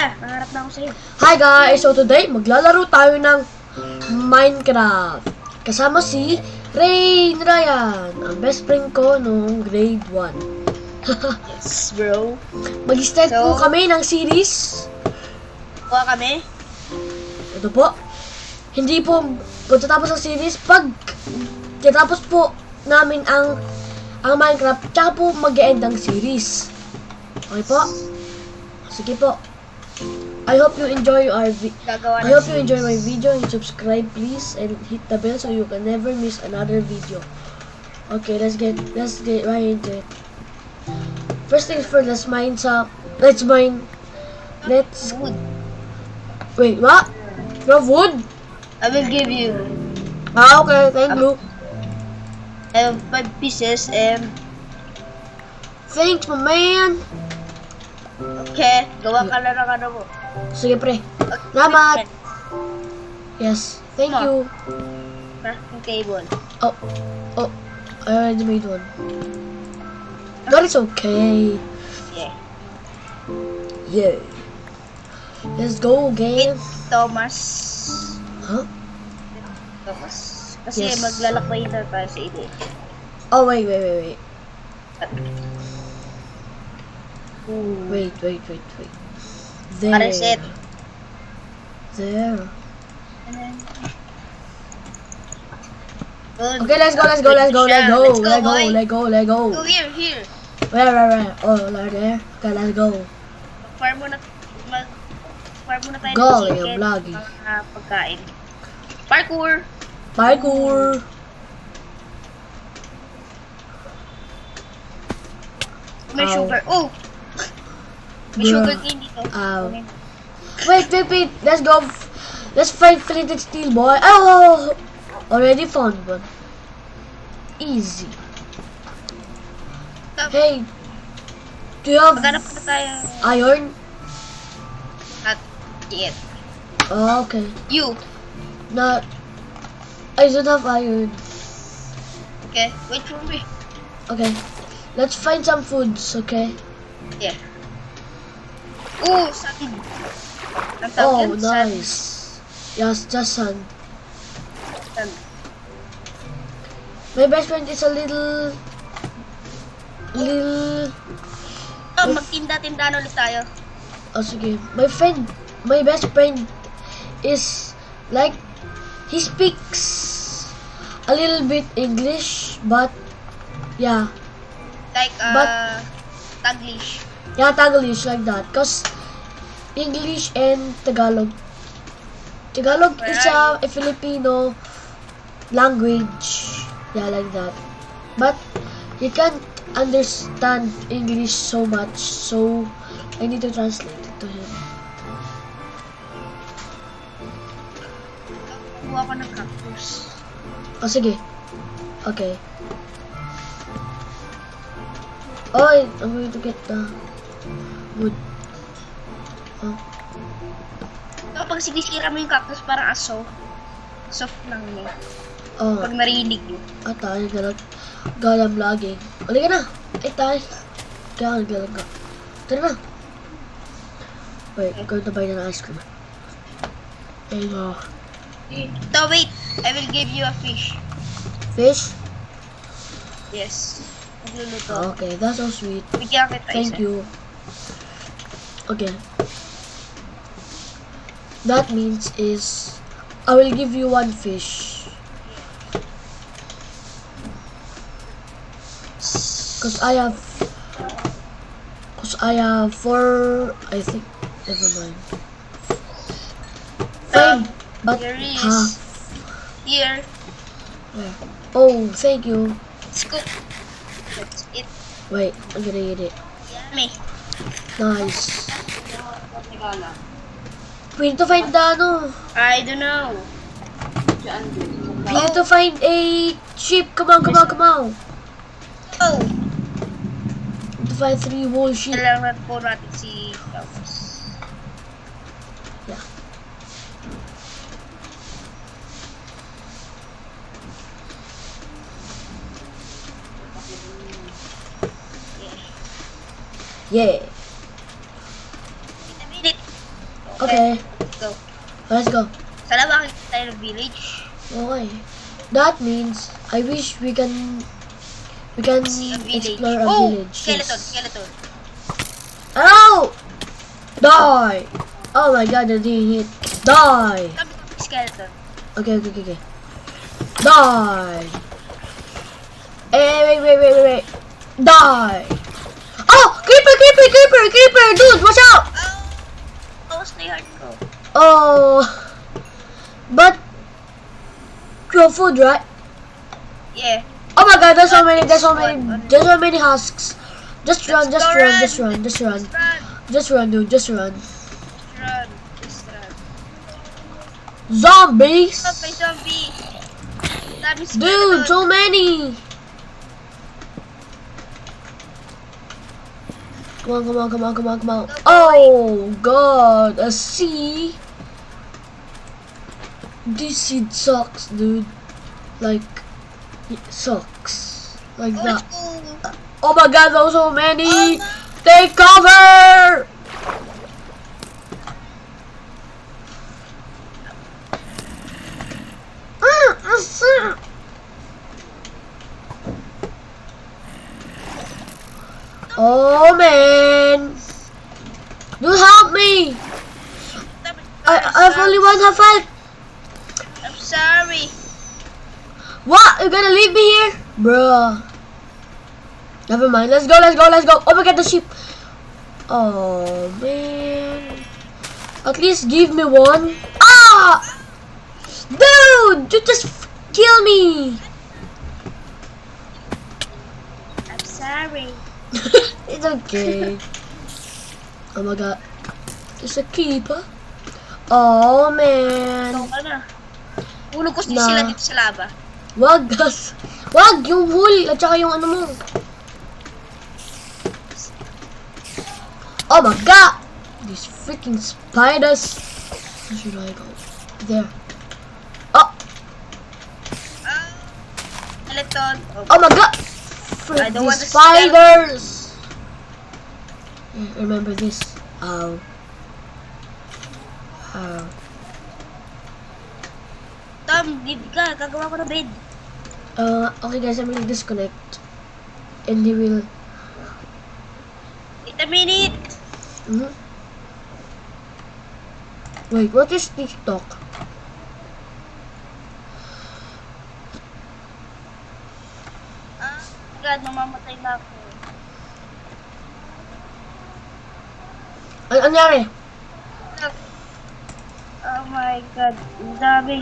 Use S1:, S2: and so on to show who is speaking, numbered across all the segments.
S1: Nangarap na ako sa'yo.
S2: Hi guys! So today, maglalaro tayo ng Minecraft. Kasama si Ryan, ang best friend ko nung grade 1.
S1: Yes, bro.
S2: Mag-start po
S1: So,
S2: kami ng series.
S1: Kuha kami.
S2: Ito po. Hindi po pagkatapos ng series, pag katapos po namin ang Minecraft, tsaka po mag-e-end ang series. Okay po? Sige po. I hope you enjoy my video and subscribe please and hit the bell so you can never miss another video. Okay, let's get right into it. First things first, let's
S1: Wood.
S2: wait, what? No wood?
S1: I will give you
S2: Okay, thank you.
S1: 5 pieces and
S2: Thanks, my man.
S1: okay, gawa ka lang ng ano mo.
S2: Sige, pre. Salamat. Yes, thank you.
S1: Crafting table.
S2: Oh, I already made one. That is okay.
S1: Yeah.
S2: Yeah. Let's go, game.
S1: Thomas.
S2: Huh?
S1: Thomas. Kasi
S2: Yes.
S1: maglalakbay na tayo sa ide.
S2: Oh, wait. Wait. There.
S1: Reset.
S2: There.
S1: Good.
S2: Okay, let's go.
S1: Boy. Go here.
S2: Where? Oh, right there. Okay, let's go.
S1: Farm muna tayo
S2: Go,
S1: ng
S2: yung
S1: chicken,
S2: vlogging.
S1: mga pagkain. Parkour. May
S2: Ow.
S1: sugar. Oh! May
S2: Bruh.
S1: sugar cane dito.
S2: Ow. Wait. Let's go. Let's fight flint and steel, boy. Oh! Already found one. Easy. Hey. Do you have
S1: Maghanap na tayo.
S2: iron?
S1: At yet.
S2: Oh, okay.
S1: You.
S2: Not. I don't have iron.
S1: Okay, wait for me.
S2: Okay. Let's find some foods, okay?
S1: Yeah. Oh, sand. Ang tawag
S2: Oh,
S1: yan? Sand.
S2: nice. Yes, just sand.
S1: Sand.
S2: My best friend is a little.
S1: Oh, magtinda-tinda ulit tayo.
S2: Oh, sige. My best friend is like, he speaks a little bit English, but yeah.
S1: Like,
S2: But-
S1: Taglish.
S2: Yeah, Taglish like that. Cause English and Tagalog. Tagalog is a Filipino language. Yeah, like that. But you can't understand English so much, so I need to translate it to him.
S1: Kuha ko ng cactus.
S2: Oh, sige. Okay. Oh, I'm going to get the wood. Oh.
S1: Kapag sinisira mo yung cactus, parang aso. Soft lang niya.
S2: Oh.
S1: Pag narinig mo.
S2: Tayo galang vlogging. Uli ka na. Tayo. Kaya galang ka. Tara na. Wait, going to buy an ice cream. There you go.
S1: So wait, I will give you a fish.
S2: Fish?
S1: Yes. Magluluto.
S2: Okay, that's so sweet.
S1: Bigyan kita
S2: Thank
S1: isa.
S2: you. Okay. That means is I will give you one fish. Cause I have 4, I think. Never mind. 5, but
S1: Here is.
S2: half.
S1: Here.
S2: Where? Oh, thank you.
S1: Scoop. That's it.
S2: Wait, I'm gonna eat it.
S1: Yummy.
S2: Nice. We need to find the
S1: I don't know.
S2: We need to find a sheep. Come on.
S1: Oh!
S2: We need to find 3 whole sheep.
S1: Kailangan po natin si Thomas.
S2: Yeah. Yeah.
S1: Wait a minute.
S2: Okay,
S1: Go.
S2: let's go.
S1: Sana makikita tayo ng village.
S2: Okay. That means I wish we can
S1: See a village.
S2: explore a
S1: Oh!
S2: village.
S1: Skeleton,
S2: Yes.
S1: skeleton.
S2: Ow! Die! Oh my god, I didn't hit. Die!
S1: Sabi ko, skeleton.
S2: Okay. Die! Hey, wait. Die! Oh! Creeper! Dude, watch out!
S1: Oh! Tapos na yun ko.
S2: Oh! But, you have food, right?
S1: Yeah.
S2: Oh my god, there's so many husks. Just run,
S1: Let's go
S2: run,
S1: run.
S2: just run.
S1: Run.
S2: Just run, dude, just run.
S1: Run. Just run.
S2: Zombies!
S1: Stop, may zombie. Dami skeleton.
S2: Dude, so many! Come on. Oh god, a sea? This seed sucks, dude. Like, it sucks. Like
S1: Oh,
S2: that.
S1: let's go.
S2: Oh my god, there's so many!
S1: Oh, no.
S2: Take cover! Oh man! Dude, help me! I've only one half health.
S1: I'm sorry.
S2: What? You're gonna leave me here? Bruh. Never mind. Let's go. Oh my god, the sheep. Oh man. At least give me one. Ah! Dude! You just kill me!
S1: I'm sorry.
S2: It's okay. Oh my god. It's a keeper. Oh man.
S1: Ikaw ka na. Hulog ko
S2: Na.
S1: sila dito sa lava.
S2: Wag, gas. Wag, yung wool at saka yung ano mo. Oh my god! These freaking spiders. Where should I go? There. Oh!
S1: Skeleton.
S2: Oh my god!
S1: I don't want
S2: These
S1: the
S2: spiders! Yeah, remember this. Ow. Ow.
S1: Tom, leave ka. Gagawa ko na bed.
S2: Okay guys, I'm gonna disconnect. And he will...
S1: Wait a minute.
S2: Wait, what is TikTok?
S1: God, mamamatay na ako.
S2: Ano nangyari?
S1: Oh my God. Ang dami.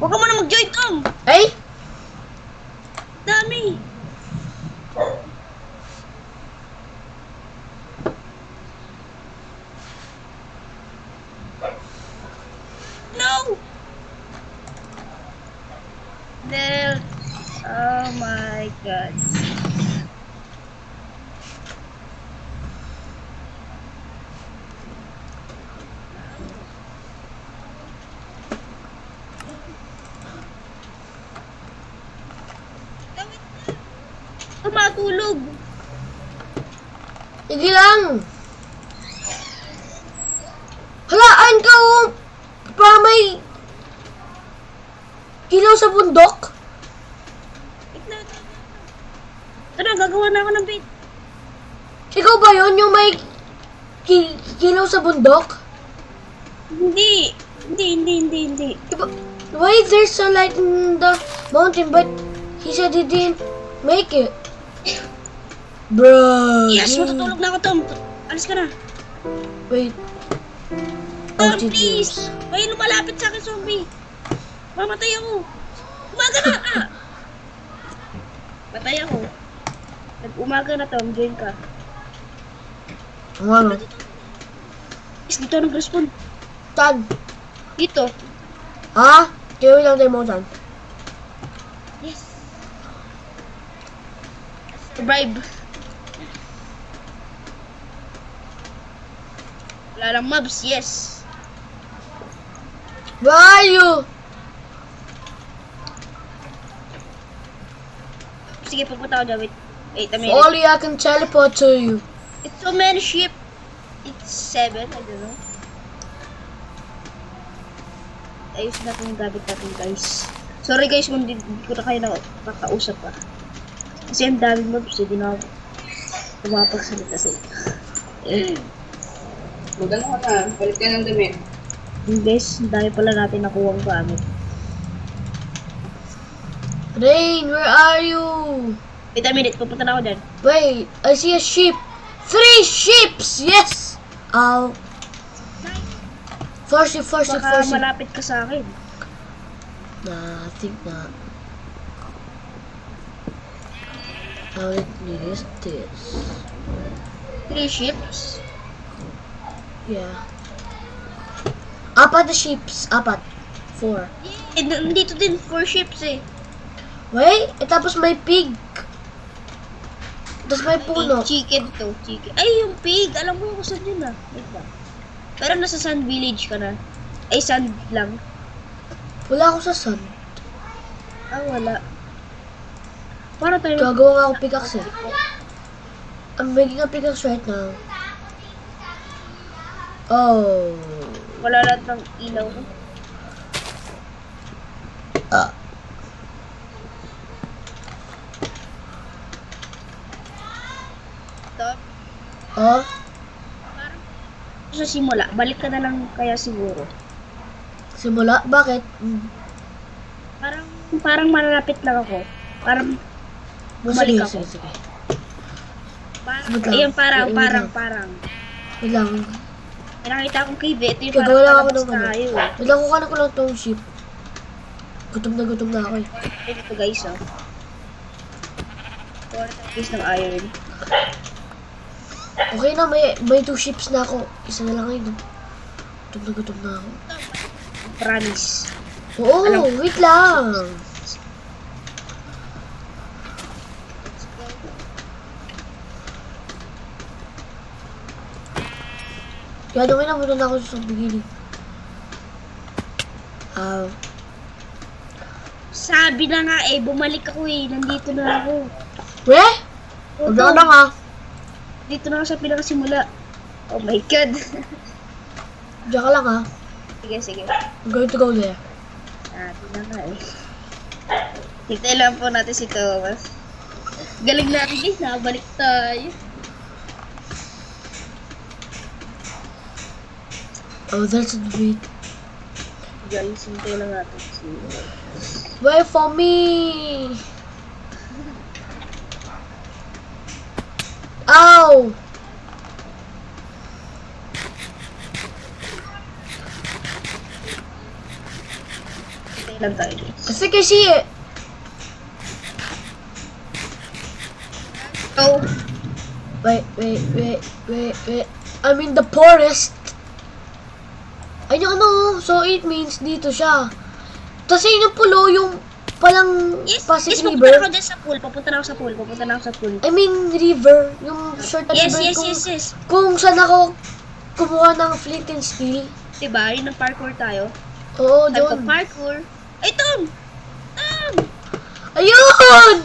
S1: Huwag ka muna mag-join, Tom.
S2: Hey?
S1: Dami. No! There. Oh my God. Tumatulog.
S2: Sige lang. Halaan ka oh. Para may ilaw sa bundok.
S1: Tara, gagawa na ako ng bait.
S2: Ikaw ba yun? Yung may ilaw sa bundok?
S1: Hindi.
S2: Diba, why is there sunlight in the mountain but he said he didn't make it? Bro.
S1: Yes, matutulog na ako, Tom. Alis ka na.
S2: Wait.
S1: Tom,
S2: Oh,
S1: please. May lumalapit sa akin, zombie. Mamatay ako. Umaga na. Patay ako. Nag-umaga na, Tom. Join ka.
S2: Ano?
S1: Is dito nag-respawn.
S2: Tag.
S1: Dito.
S2: Ha? Kaya lang tayo mo dyan.
S1: Yes. Bribe. Wala lang mobs, yes.
S2: Where are you?
S1: Sige, pupunta ako dyan. Wait a minute.
S2: Only I can teleport to you.
S1: It's so many sheep. It's 7, I don't know. ayos natin yung gamit natin, guys. Sorry guys kung di ko na kayo nakakausap pa. Kasi ang daming mobs, hindi na ako kumapagsalita sa ito.
S3: Magano ka na, palit ka ng damit.
S1: Yung guys, ang dami pala natin nakuha ang gamit.
S2: Rain, where are you?
S1: Wait a minute, pupunta na ako dyan.
S2: Wait, I see a ship. 3 ships! Yes! Ow. 4 ship, 4 ship, 4
S1: Baka
S2: ship.
S1: malapit ka sa akin.
S2: Nah, I think not. How it is this?
S1: 3 ships?
S2: Yeah. Apat na ships. Apat. 4.
S1: Eh, nandito din 4 ships eh.
S2: Wait, tapos may pig. Tapos may puno.
S1: Chicken to, chicken. Ay, yung pig! Alam mo yung kung saan yun ah. Wait lang. Pero nasa Sand Village ka na. Ay, sand lang.
S2: Wala ako sa sun.
S1: Ah, wala. Para tayo...
S2: Gagawa nga ako pickaxe eh. I'm making a pickaxe right now. Oh.
S1: Wala lahat ng ilaw ko. Stop.
S2: Oh?
S1: Parang sa simula, balik ka na lang kaya siguro.
S2: Simula? Bakit?
S1: Parang malapit lang ako. Parang bumalik ako.
S2: Sige.
S1: Parang,
S2: Wait lang.
S1: ayun, parang.
S2: Wait lang.
S1: May nakita akong cave, ito yung
S2: Gagawa lang ako
S1: palabas
S2: ng ano.
S1: tayo.
S2: Wait lang, kukanan ko lang tong ship. Gutom na ako eh.
S1: Ito guys, oh. 4 piece ng iron.
S2: Okay na, may 2 ships na ako. Isa na lang ngayon. Gutom na ako.
S1: Promise.
S2: Oo, wait lang. Kaya naman na muna na ako sa beginning.
S1: Sabi na nga eh, bumalik ako eh. Nandito na ako.
S2: Weh? Wala na nga.
S1: Dito na ako sa pinakasimula. Oh my god.
S2: Diyan ka lang ha.
S1: Sige.
S2: I'm going to go there.
S1: Di na nga eh. Hintay lang po natin si Thomas. Galing natin guys, nakabalik tayo.
S2: Oh, that's a big.
S1: Guys, hintay lang natin si...
S2: Wait for me! Ow!
S1: Hintay lang tayo guys.
S2: I think I see it.
S1: Oh,
S2: Wait. I'm in the forest. Ay, ano? So it means dito siya. Kasi yung pulo, yung palang Pasig
S1: yes, pupunta na
S2: River.
S1: ako dyan sa pool. Pupunta na ako sa pool.
S2: I mean, river. Yung short na river.
S1: Yes.
S2: Kung saan ako kumuha ng flint and steel.
S1: Diba? Yun ang parkour tayo.
S2: Oo,
S1: Sabi ko,
S2: doon.
S1: parkour. Ay, Tom!
S2: Ayun!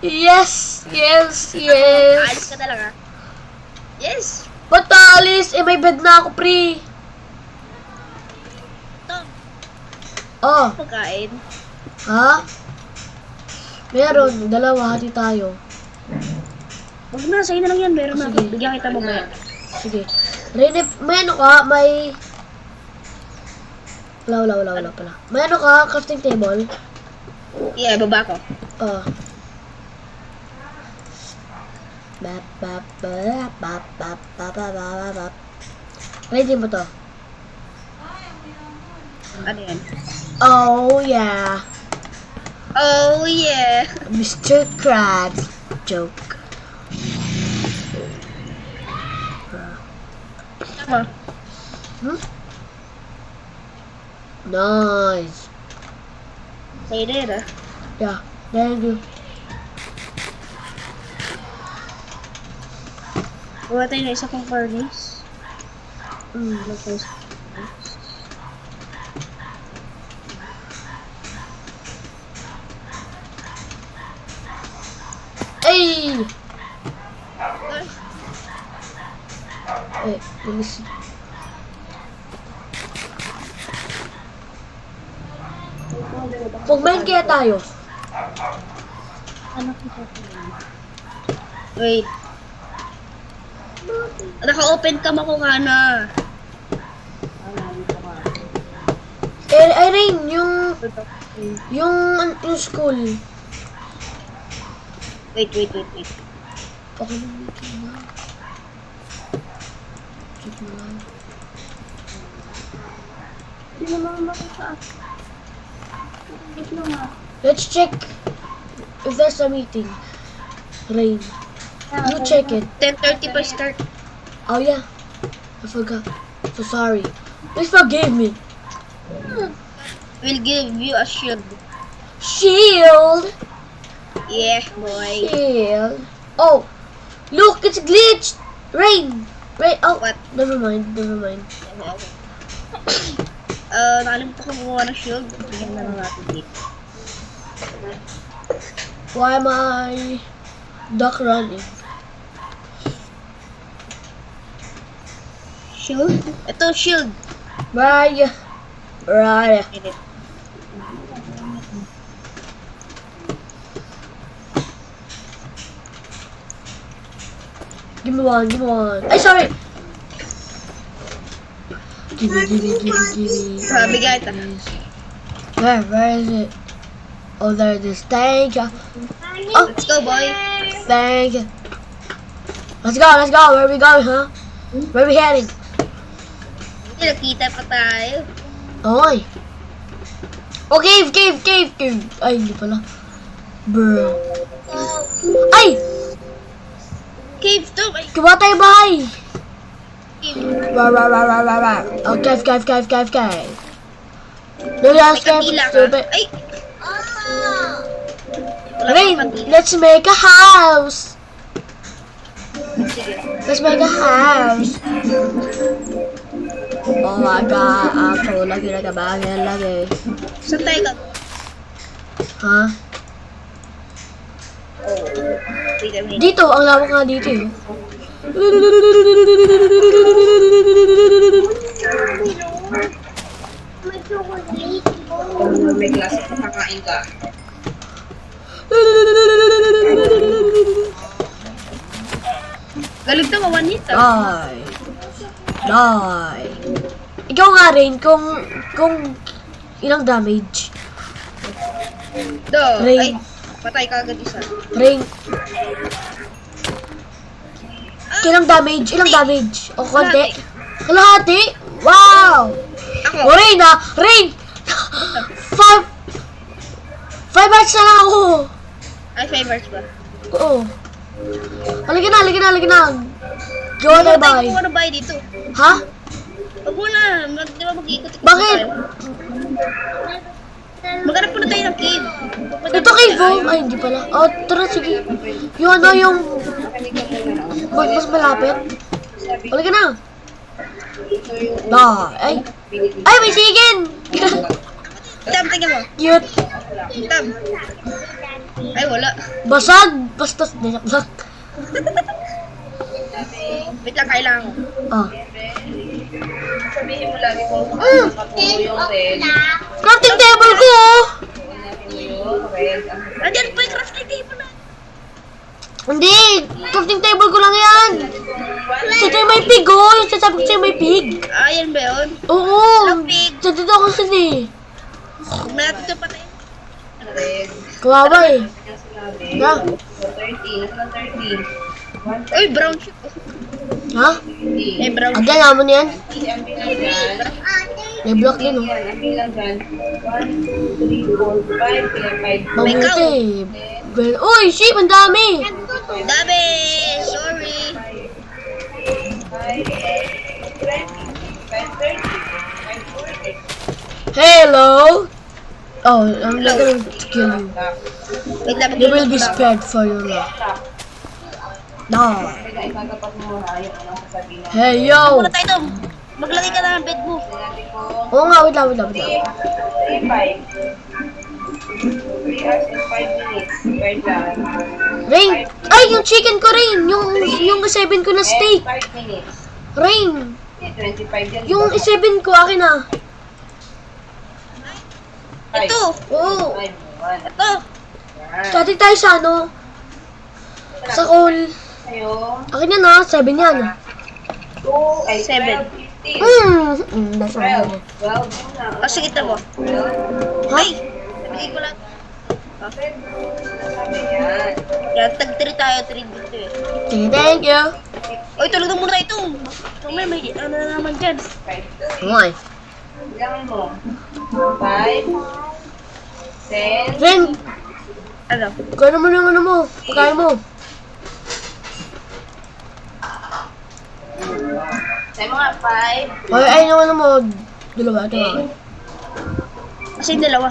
S2: Yes!
S1: Alis ka talaga. Yes!
S2: Ba't naalis? Eh, may bed na ako, pre.
S1: Tom,
S2: Oh,
S1: pagkain.
S2: ha? Meron, dalawa, hati tayo.
S1: Huwag na, sa'yo na lang yan. Meron na.
S2: Sige.
S1: Bigyan kita mo ba?
S2: Sige. Rene, may ano ka? May... Wala pala. May ano ka? Crafting table?
S1: Yeah, baba ko.
S2: Oh. Ready mo to?
S1: Ano yan?
S2: Oh, yeah.
S1: Oh, yeah.
S2: Mr. Krabs joke.
S1: Tama.
S2: Nice.
S1: Sa'yo na yan, ah.
S2: Yeah, thank you.
S1: Gawa tayo na isa pang furnace.
S2: Mm.
S1: Ano pa isa?
S2: Hey! Wait, let me see. Pag-mine kaya tayo.
S1: Wait. Naka-open cam ako nga na.
S2: Ay, Rain, yung school.
S1: Wait.
S2: Okay lang, wait lang. Check mo lang.
S1: Hindi naman makita.
S2: Let's check if there's a meeting. Rain, you check it.
S1: 10:30 pa start.
S2: Oh yeah, I forgot. So sorry. Please forgive me.
S1: We'll give you a shield.
S2: Shield.
S1: Yeah, boy.
S2: Shield. Oh, look, it's glitched. Rain. Oh,
S1: What?
S2: never mind.
S1: Nakalimutan ko kumuha ng shield. Bigyan na lang natin dito.
S2: Why am I duck running?
S1: Shield? Ito, shield.
S2: Right. Give me one. Ay, sorry. Give me.
S1: Bigay ito.
S2: Where is it? Oh, there it is. Thank you. Oh,
S1: Let's go, boy.
S2: thank you. Let's go. Where are we going, huh? Where are we heading?
S1: Hindi, nakita pa tayo.
S2: Oy. Oh, cave. Ay, hindi pala. Bro. Ay!
S1: Cave to. Ay,
S2: Gawa tayo bahay.
S1: cave.
S2: Ra. Oh, cave. No,
S1: May
S2: yes, cave.
S1: kapila ka.
S2: Stupid.
S1: Ay! Wala
S2: Rain,
S1: kang kapila.
S2: let's make a house.
S1: Sige.
S2: Let's make a house. Oh my god, ako lagi nagabagay lagi.
S1: Saan tayo ka?
S2: Ha?
S1: Wait a minute.
S2: Dito, ang lawak nga dito eh.
S3: May klase pa kakain ka.
S1: Galing to, one hit ah.
S2: Die. Ikaw nga rin, kung ilang damage.
S1: Do.
S2: Rain.
S1: Ay, patay ka agad isa.
S2: Rain. Ilang damage? O konti? Kalahati? Wow!
S1: Ako.
S2: O Rain ah! Rain! 5 hearts na lang ako!
S1: Ay, 5 hours ba?
S2: Oo. Halika na. Gawa tayo bahay.
S1: Huwag na bahay dito.
S2: Ha?
S1: Huwag mo na. Di ba mag-iikot?
S2: Bakit?
S1: Maghanap muna tayo ng cave.
S2: Ito cave oh? Ay, hindi pala. Oh, tara, sige. Yung mas malapit. Halika na. Ay, may sigin!
S1: Tam, tingnan mo.
S2: Cute.
S1: Tam. Ay, wala.
S2: Basag! Bastos. Basag.
S1: Wait lang, kailangan ko.
S2: Ah.
S3: Sabihin mo lagi ko nakatuyo yung red.
S2: Crafting table ko oh!
S3: Yung red.
S1: Nandiyan pa yung crafting table na.
S2: Hindi! Crafting table ko lang yan! Sa'yo may pig oh! Yung sasabi ko sa'yo may pig!
S1: Ayan ba yun?
S2: Oo!
S1: Walang pig.
S2: Sa dito ako sini.
S1: Huwag na natin ito patay.
S3: Red.
S2: Kawawa eh.
S3: Yung sinabi.
S2: Ha?
S3: 30. Nasaan 30?
S1: Uy, brown ship.
S2: Ha?
S1: Eh, brown ship.
S2: Agad mo na yan?
S3: Ang bilang dyan.
S2: May block din oh.
S3: Yan, ang bilang dyan. 1, 3, 4, 5. Kaya 5.
S2: Mabuti. Uy! Sheep! Ang dami!
S1: Dami! Sorry.
S3: 5, 30, 5, 40.
S2: Hello! Oh, I'm not gonna kill you.
S1: Wait lang,
S2: You will be
S1: mag-iikot lang.
S2: spared for your life. No.
S3: Kaya ikagapat mo na ayaw ko lang sasabihin na.
S2: Hey, yo!
S1: Muna tayo doon. Maglagay ka na ng bed mo.
S3: Sinabi ko,
S2: Oo nga, wait lang.
S3: 3, 3 hours and 5 minutes. Wait lang.
S2: Rain! Ay, yung chicken ko Rain! Yung 7 ko na steak!
S3: 5 minutes.
S2: Rain!
S3: 25 yan.
S2: Yung 7 ko, akin na.
S1: Ito!
S2: Oo.
S3: 5, 1.
S1: Ito!
S2: Static tayo sa ano? Sa call.
S3: Sa'yo.
S2: Akin yan ha, 7 yan.
S3: 2, ay
S1: 7.
S3: 12, 15.
S2: Nasa ano.
S3: 12. 12 na.
S1: O, sige, ito mo.
S3: 12.
S2: Ha?
S1: Nabigay ko lang.
S3: Sabi yan.
S1: Yan, tag-3 tayo, 3 dito eh.
S2: Sige, thank you.
S1: O, tulog na muna ito. Mamaya may ano na naman dyan.
S3: 5, 2.
S2: Okay.
S3: Bilangin mo. 5, 10.
S2: Ren,
S1: Ano?
S2: kaya naman yung ano mo. Pagkain mo.
S3: Sa mga 5.
S2: Ay, ay, yung ano mo. Dalawa, dalawa.
S1: Kasi yung dalawa.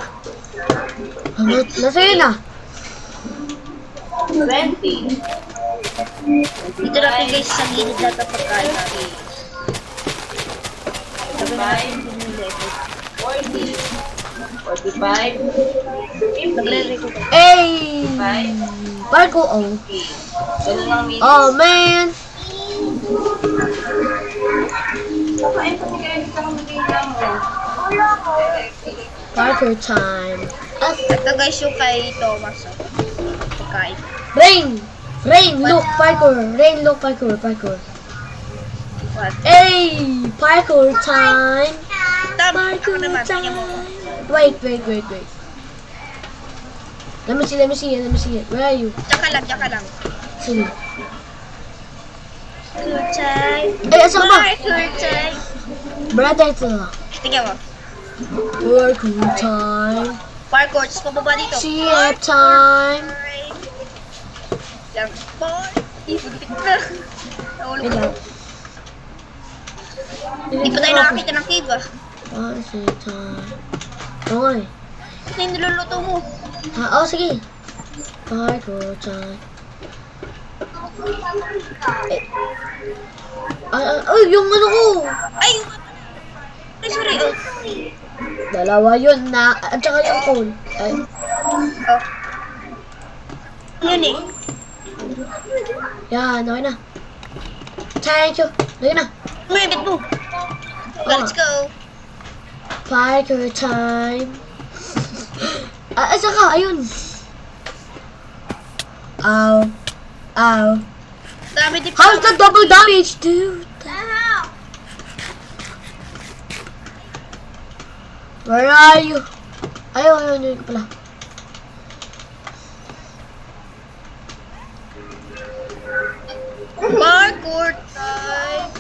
S2: Nasa yun ah.
S3: 20.
S1: Dito natin guys sa gilid lahat ng pagkain natin. Sabi na natin din yung level.
S3: 40. 45. 50.
S1: Nagre-record ako.
S2: Ay!
S3: 5.
S2: Barko, oh.
S3: Ganun lang minutes.
S2: Oh, man.
S3: Ay, pati kaya hindi ka lang magiging mo.
S2: Parker time.
S1: Ito guys yung kay Thomas. Pagkain.
S2: Rain! Rain, look, parkour. Rain, look, parkour, parkour.
S1: What?
S2: Hey! Parkour time!
S1: Tama. Ako
S2: Parkour
S1: naman. Tingnan mo.
S2: time! Wait. Let me see it. Where are you?
S1: Diyan ka lang.
S2: Sige.
S1: Good time.
S2: Ay, asa ka ba?
S1: Good time.
S2: Brother, ito na.
S1: Tingnan mo.
S2: Parkour time.
S1: Parkour. Tapos pababa dito.
S2: CF time.
S1: Lang. Boy. Ibigit na. Nahulog
S2: Wait
S1: ko.
S2: lang.
S1: Hindi pa tayo nakakita ng cave ah.
S2: Parkour time. Oo nga eh.
S1: Ito yung niluluto mo.
S2: Oh, sige. Parkour time. Ay, yung ano ko.
S1: Ay! Sorry. Oh.
S2: Dalawa yun na. At saka yung phone. Ay.
S1: Oh. Yun eh.
S2: Yan, okay na. Thank you. Okay na.
S1: Mayabit mo. Let's go.
S2: Parkour time. At saka, ayun. Ow.
S1: Dami di
S2: How's the double damage, dude? Where are you? Ayun pala.
S1: Parkour time.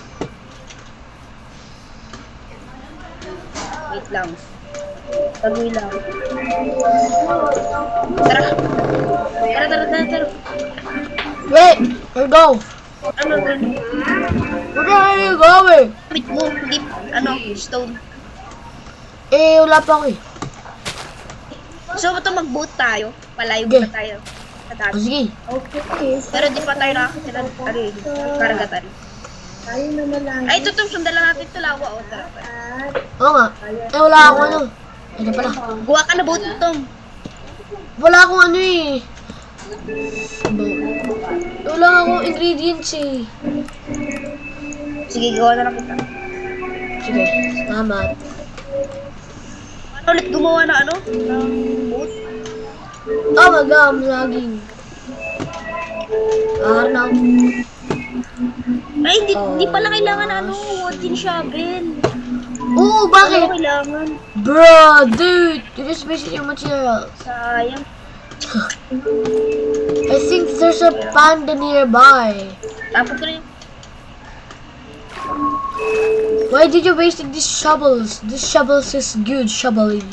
S1: Wait lang. Tagoy lang. Tara.
S2: Wait, where go?
S1: Ano ganun?
S2: Where are you going?
S1: Wait mo. Hindi. Ano? Stone.
S2: Eh, wala pa ako eh.
S1: So, ito mag-boat tayo. Palayo
S2: Okay.
S1: pa tayo. Sa
S2: Oh,
S1: dati.
S2: sige.
S1: Pero di pa tayo nakakita ng ano eh. Karagatan. Ay, ito sundan lang natin ito lawa. O, tara.
S2: Oo nga. Eh, wala akong ano. Ano pala?
S1: Gawa ka na boat Tom.
S2: Wala akong ano eh. Wala akong ingredients eh.
S1: Sige, gawa na lang kita.
S2: Sige, salamat.
S1: Paano ulit gumawa na ano? Ng boat?
S2: Oh my god, I'm lagging. Arnaw.
S1: Ay, hindi pala kailangan ano, wooden shovel.
S2: Oo,
S1: Ano
S2: bakit?
S1: kailangan?
S2: Bro, dude, you're just wasting your materials.
S1: Sayang.
S2: I think there's a panda nearby.
S1: Tapos ko rin.
S2: Why did you wasting these shovels? This shovels is good shoveling.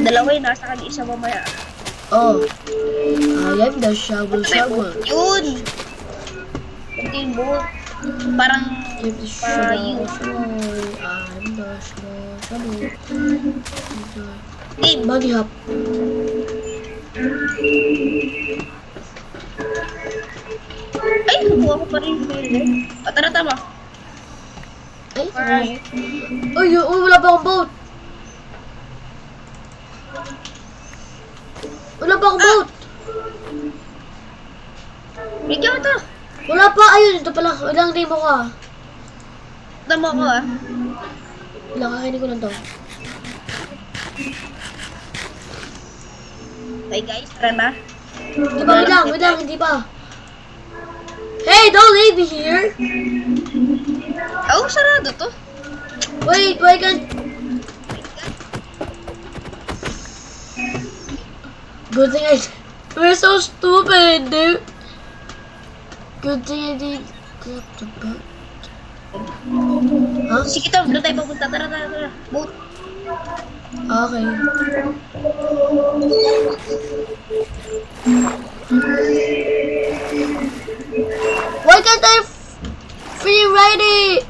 S1: Dalawa yun, nasa kanya isa mamaya.
S2: Oh, I am the shovel.
S1: Yun! Ito yung boat. Parang
S2: Give the
S1: payo.
S2: I'm the shovel.
S1: Game.
S2: Money hop.
S1: Ay, nakuha ko pa rin yung builder. O, tara, tama.
S2: Ay,
S1: Alright.
S2: wala pa akong boat. Wala pa akong boat.
S1: Bigyan ko to.
S2: Wala pa. Ayun, ito pala. Ilang name mo ka.
S1: Tama ko ah.
S2: Ilang kakainin ko lang to.
S1: Okay guys, tara na.
S2: Di ba, wait lang, hindi pa. Hey, don't leave me here.
S1: Oh, sarado to.
S2: Wait, why can't... Good thing we're so stupid, dude. Good thing I didn't grab the boat. Huh?
S1: Sige to, doon tayo papunta. Tara. Boat.
S2: Okay. Why can't I free ride it?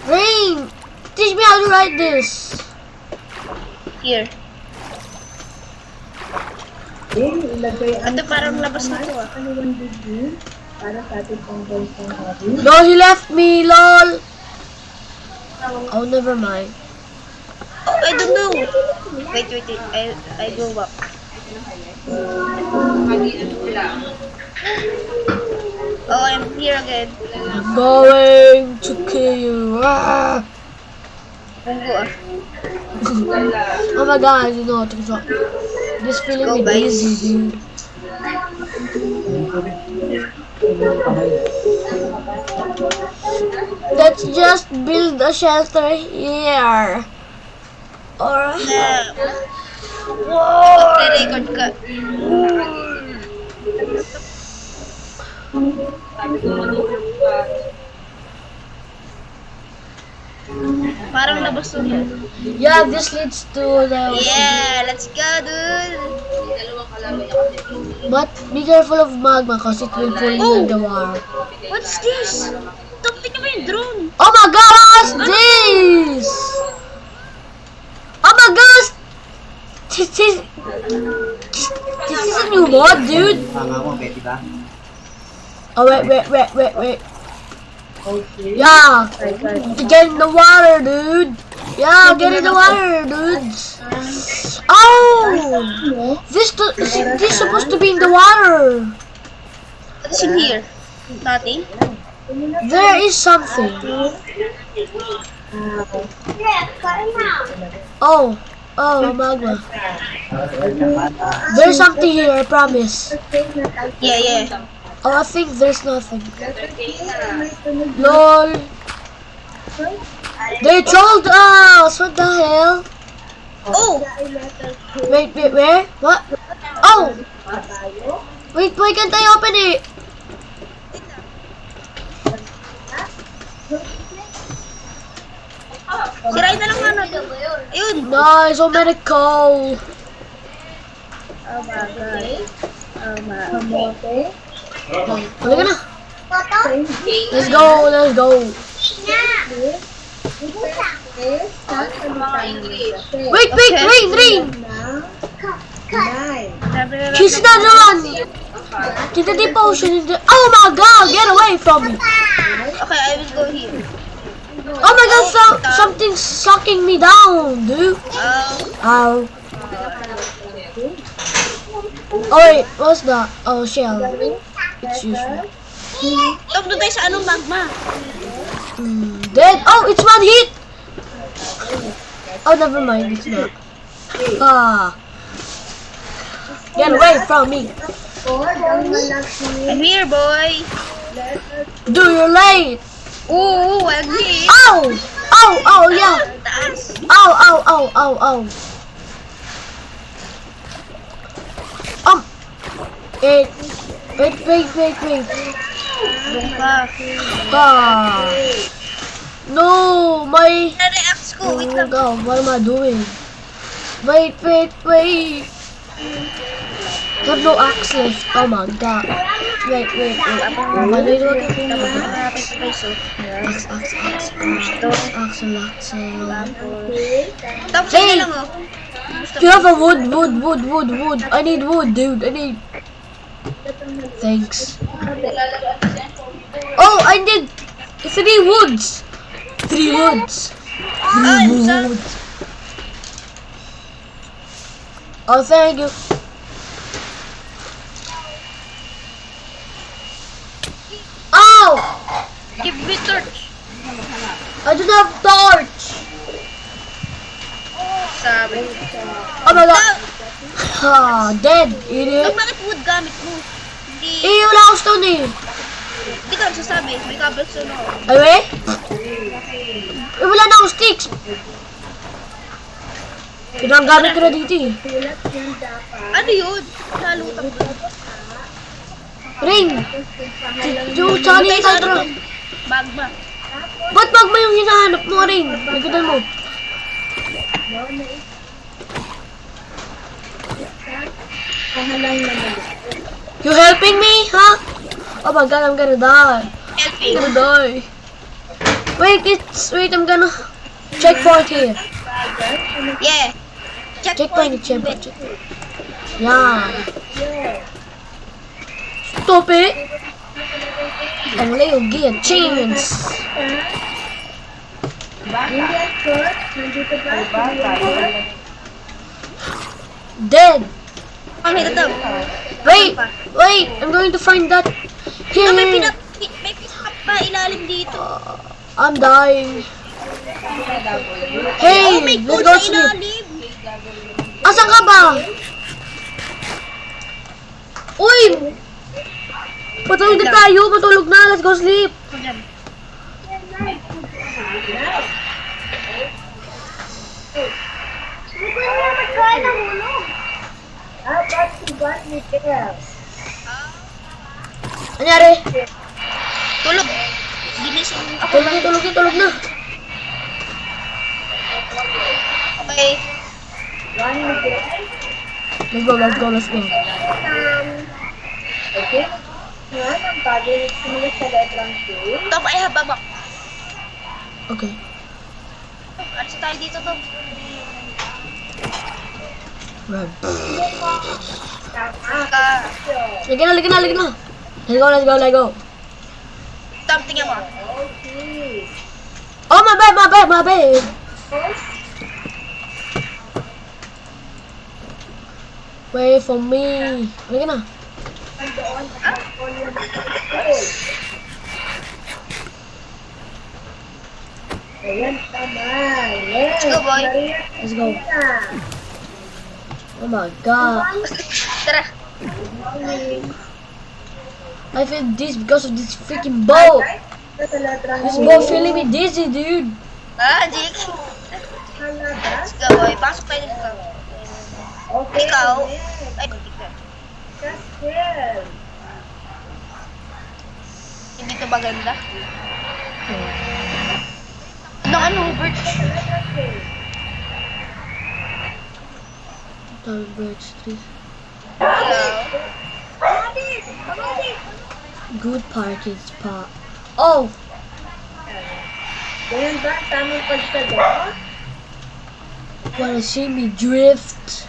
S2: Rain, teach me how to ride this.
S1: Here. Ito parang labas na to ah.
S2: No, he left me, lol. Oh, never mind.
S1: Oh, I don't know. Wait. I go back. Oh, I'm here again.
S2: I'm going to kill you. Ah.
S1: Bungo ah.
S2: Oh my god, you know what to do. This feeling
S1: Go,
S2: me
S1: guys.
S2: dizzy, dude. Let's just build a shelter here. Alright.
S1: Na. Whoa! Magre-record ka. Parang labas to yan.
S2: Yeah, this leads to the...
S1: Yeah, let's go, dude.
S2: But be careful of magma because it will pull you in the water.
S1: What's this? Tingnan mo yung drone.
S2: Oh my god, what's this? Oh my gosh! This is a new mod, dude. Oh, wait. Yeah, get in the water, dude. Yeah, get in the water, dudes. Oh, this is supposed to be in the water.
S1: What's in here? Nothing.
S2: There is something. Oh, magma. There's something here, I promise.
S1: Yeah.
S2: Oh, I think there's nothing. LOL. They trolled us! What the hell?
S1: Oh!
S2: Wait, where? What? Oh! Wait, why can't I open it?
S1: Sirain na lang ano. Ayun!
S2: Nice, so many coal.
S1: Oh my god.
S2: Halika na. Let's go. Wait, rain. She's not on. Get the deep ocean in the... Oh my god, get away from me.
S1: Okay, I will go here.
S2: Oh my god, something's sucking me down, dude. Ow. Oh wait, what's that? Oh, shell. It's useful.
S1: Talk doon tayo sa anong magma.
S2: Dead. Oh, it's one hit. Oh, never mind. It's not. Get away from me.
S1: I'm here, boy.
S2: Do you late?
S1: Oo, wag niya.
S2: Oh, yeah.
S1: Taas.
S2: Ow. Wait.
S1: Doon ka.
S2: No, my...
S1: Na-reacts ko. Wait lang.
S2: God, what am I doing? Wait. I have no axe left. Oh my god. Wait.
S1: Hanapin ko tayo so.
S2: Axe.
S1: Tapos na lang oh.
S2: You have a wood. I need wood, dude. Thanks. Oh, I need 3 woods. 3 woods. Oh, thank you. Ow!
S1: Give me torch.
S2: I don't have torch.
S3: Sabi.
S2: Oh my god! Ah, dead, idiot.
S1: Bakit wood gamit mo? Hindi,
S2: Eh, wala akong stone eh.
S1: hindi ka nagsasabi. May cobblestone ako.
S2: Ay, weh? Eh, wala na akong sticks. Pinanggamit ko na dito eh.
S1: Ano yun? Nalutang ko.
S2: Ring! Yung saan yung hydro?
S1: Magma.
S2: Ba't magma yung hinahanap mo, Ring? Nagkita mo. You helping me, huh? Oh my god, I'm gonna die. I'm
S1: Helping.
S2: gonna die. Wait, wait, I'm gonna checkpoint here.
S1: Yeah.
S2: Checkpoint, checkpoint. Yeah. Stop it. Only you get a chance. Dead.
S1: Ang higat daw.
S2: Wait, wait. I'm going to find that. Here.
S1: May pinap pa ilalim dito.
S2: I'm dying.
S1: Oh,
S2: Hey,
S1: may
S2: let's
S1: gold
S2: go
S1: sa
S2: sleep.
S1: ilalim.
S2: Asan ka ba? Uy! Patulog na tayo, matulog na. Let's go sleep.
S1: Ako dyan.
S2: Anyari?
S1: Tulog. Ginising ako.
S2: Tulog na, tulog na, tulog na.
S1: Okay.
S2: Let's go, let's go, let's go.
S1: Top, I have babak.
S2: Okay.
S1: Alis tayo dito, Top.
S2: Run.
S1: Ka.
S2: Lagi na, lagi na, lagi na. Let's go, let's go, let's go.
S1: Top, tingnan mo.
S2: Oh, my bad, my bad, my bad. Wait for me. Lagi na.
S1: Let's go, boy.
S2: Let's go. Oh my god.
S1: Tara.
S2: I feel this because of this freaking boat. This boat feeling me dizzy, dude.
S1: Ah, Jake. Let's go, boy. Pasok tayo dito. Ikaw. Ay, ikaw. Hindi to maganda. Ano, Hubert?
S2: Birch tree.
S1: Hello.
S2: Good parking spot. Oh! Wanna see me drift?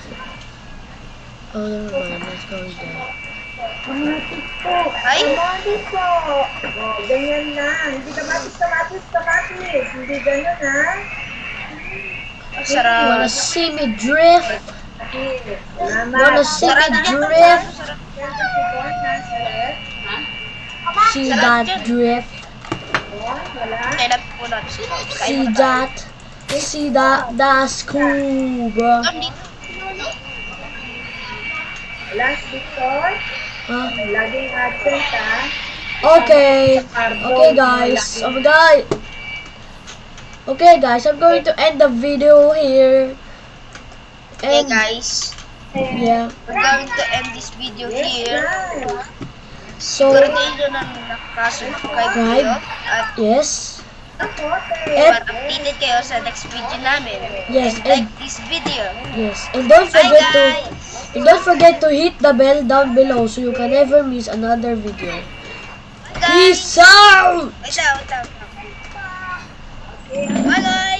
S2: Oh, never mind. Let's go there.
S1: Ay,
S3: Ganyan lang. Hindi kamatis. Hindi ganyan, ha?
S1: sarap.
S2: Wanna see me drift?
S3: Salamat.
S2: Wanna see me drift? See that drift?
S1: Kailan po natin sila.
S2: See that? See that? That's cool, bro.
S1: Dito.
S3: Last Victor,
S2: Huh?
S3: laging absent, ha?
S2: Okay. Okay, guys. Oh my god. Okay, guys. I'm going to end the video here.
S1: Hey
S2: And
S1: guys,
S2: yeah.
S1: we're going to end this video here.
S2: So
S1: Siguraduhin nyo na nakasubscribe kayo at
S2: yes.
S1: para updated kayo sa next video namin.
S2: Yes,
S1: And like
S2: and
S1: this video.
S2: yes, and don't
S1: Bye
S2: forget to
S1: guys!
S2: and don't forget to hit the bell down below so you can never miss another video.
S1: Guys!
S2: Peace out.
S1: Wait out. Bye guys!